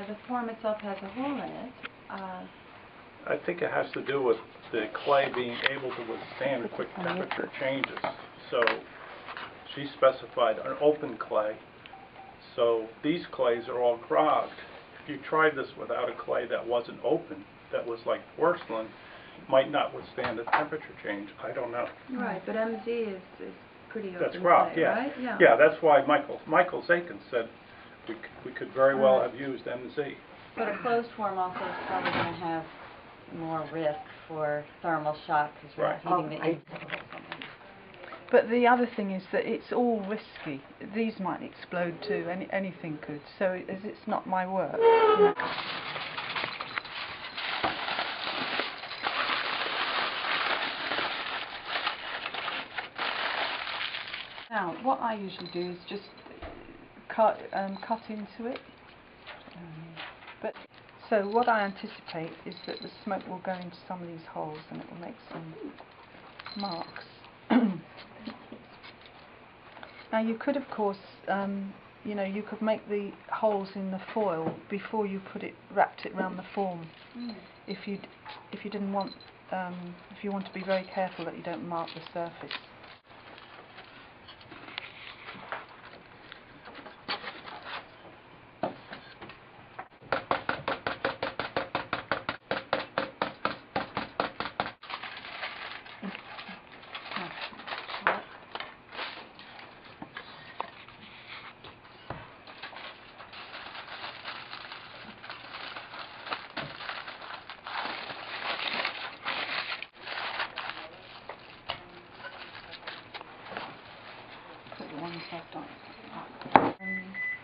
the form itself has a hole in it. I think it has to do with the clay being able to withstand quick temperature changes. So she specified an open clay. So these clays are all grogged. If you tried this without a clay that wasn't open, that was like porcelain, might not withstand a temperature change. I don't know. Right, but MZ is pretty open. That's grogged, clay, yeah. Right? Yeah. Yeah, that's why Michael Zakin said we could very well have used MZ. But a closed form also is probably going to have more risk for thermal shock because you're not heating the inside. But the other thing is that it's all risky. These might explode too. Anything could. So it's not my work. Now, what I usually do is just cut into it. But so what I anticipate is that the smoke will go into some of these holes and it will make some marks. Now you could, of course, you could make the holes in the foil before you wrapped it around the form. If you didn't want, if you want to be very careful that you don't mark the surface.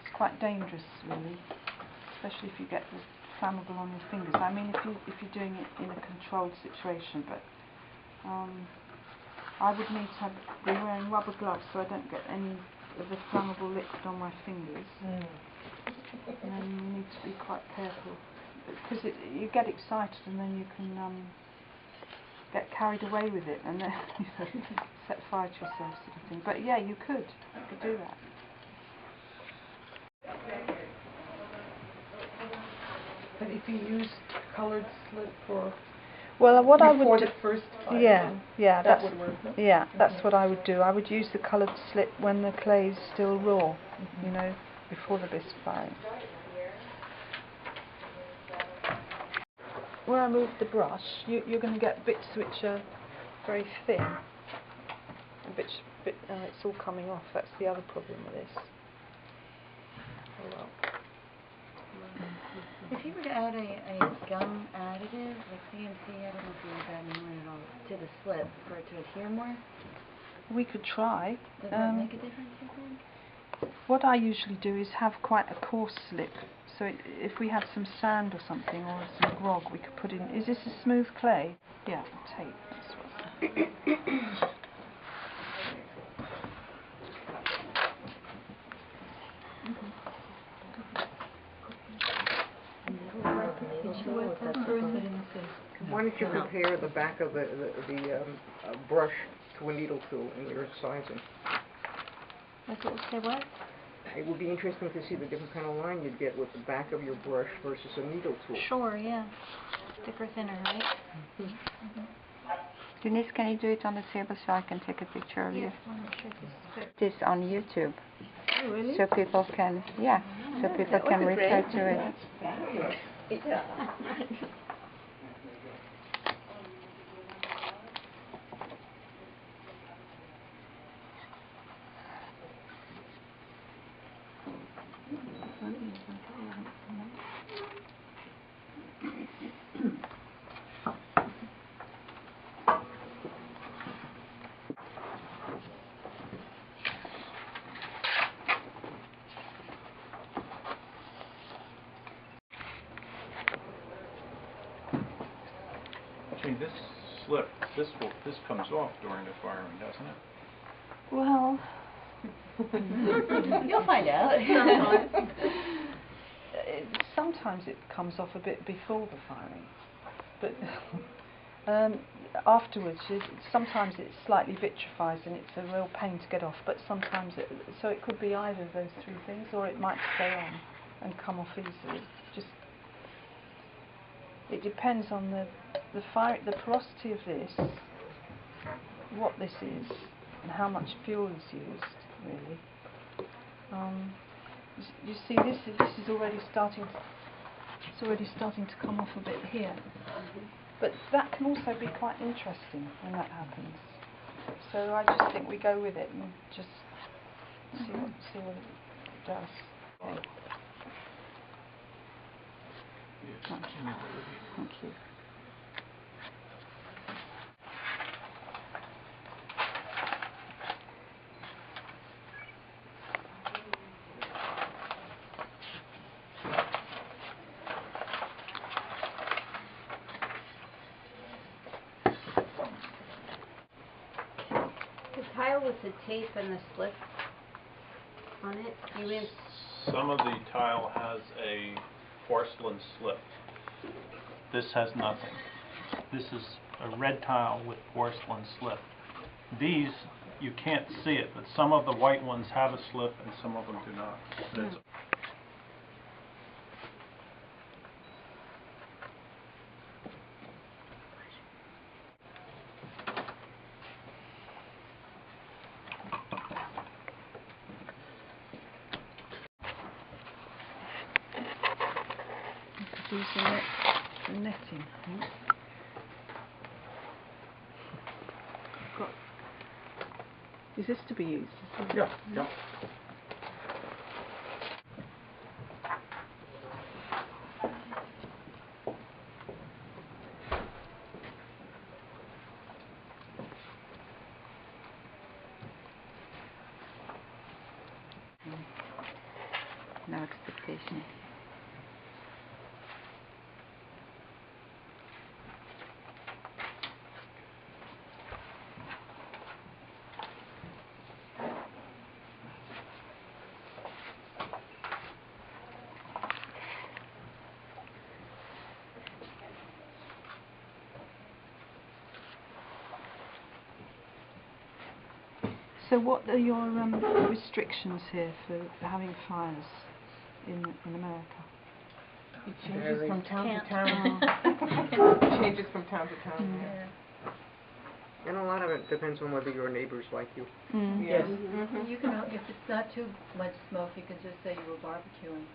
It's quite dangerous, really, especially if you get the flammable on your fingers. I mean, if you're doing it in a controlled situation, but I would need to be wearing rubber gloves so I don't get any of the flammable liquid on my fingers. And then you need to be quite careful because you get excited and then you can get carried away with it and then set fire to yourself, sort of thing. But yeah, you could do that. But if you used coloured slip for what I would do, the first fire, that would work. No? Yeah, that's what I would do. I would use the coloured slip when the clay's still raw, before the bisque firing. Where I move the brush, you're going to get bits which are very thin, and it's all coming off. That's the other problem with this. Oh well. If you were to add a gum additive, like CMC, I don't know if you would add more at all, to the slip for it to adhere more? We could try. Does that make a difference, you think? What I usually do is have quite a coarse slip. So if we had some sand or something, or some grog, we could put in. Is this a smooth clay? Yeah, tape. That's what. Why don't you compare the back of the brush to a needle tool in your sizing? Say what? It would be interesting to see the different kind of line you'd get with the back of your brush versus a needle tool. Sure, yeah. Thicker, thinner, right? Denise, can you do it on the table so I can take a picture of you? This on YouTube. Oh, really? So people can, so people can refer to it. Yeah. This slip, this comes off during the firing, doesn't it? Well, You'll find out. Sometimes it comes off a bit before the firing, but afterwards, sometimes it slightly vitrifies and it's a real pain to get off. But sometimes, so it could be either of those three things, or it might stay on. and come off easily. Just it depends on the porosity of this, what this is, and how much fuel is used. Really, you see, this is already starting. It's already starting to come off a bit here. But that can also be quite interesting when that happens. So I just think we go with it and just see what it does. Okay. Thank you. The tile with the tape and the slip on it, Some of the tile has a porcelain slip. This has nothing. This is a red tile with porcelain slip. These, you can't see it, but some of the white ones have a slip and some of them do not. Use the netting. Is this to be used? Yeah. No expectation. So what are your restrictions here for having fires in America? It changes from town to town. Oh. It changes from town to town. And a lot of it depends on whether your neighbors like you. Yes. You can, if it's not too much smoke, you can just say you were barbecuing.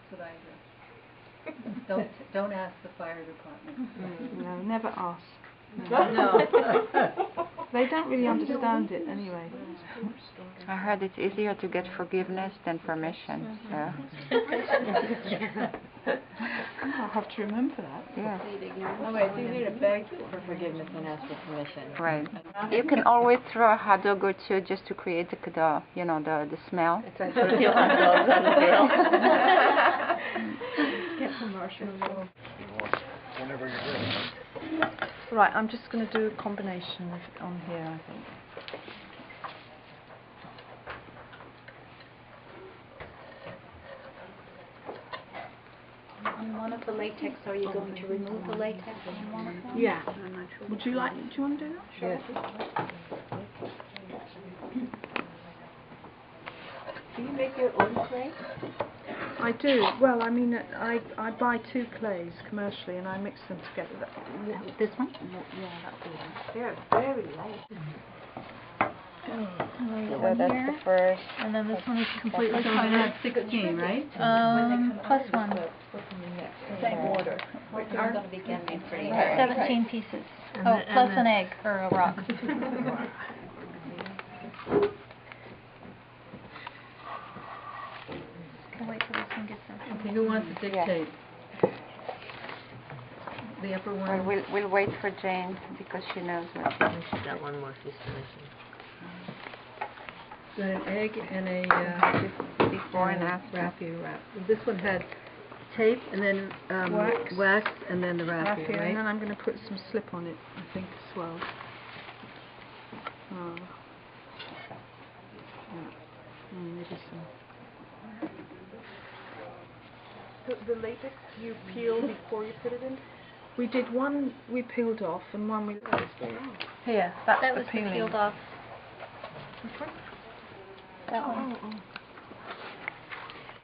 That's what I do. Don't ask the fire department. No, never ask. No. They don't really understand it anyway. I heard it's easier to get forgiveness than permission, so. I'll have to remember that. Yeah. Oh wait, it's easier to beg for forgiveness than ask for permission. Right. You can always throw a hot dog or two just to create the the smell. It's like put a few hot dogs on the grill. Get some marshmallows. Whenever you're ready. Right, I'm just going to do a combination on here, I think. On one of the latex, are you going to remove the latex on one of them? Yeah. Would you like? Do you want to do that? Yes. Do you make your own clay? I do. Well, I mean, I buy two clays commercially and I mix them together. This one? Yeah, that'll do that. They're very light. So that's the first. And then this one is completely, so I have 16, right? Plus one. Same order. Ours is going to be getting pretty 17 pieces. Oh, plus an egg or a rock. Can wait till this one gets in. Okay, who wants to dictate? The upper Well, one? we'll wait for Jane because she knows what. She's got one more she's finishing. Got an egg and a Before and after. raffia wrap. This one had tape and then wax and then the raffia, And right? then I'm going to put some slip on it, I think, as well. Maybe some. The latex you peel before you put it in? We did one we peeled off and one we... Here, that's That the was the peeling. peeled off. That one. Oh.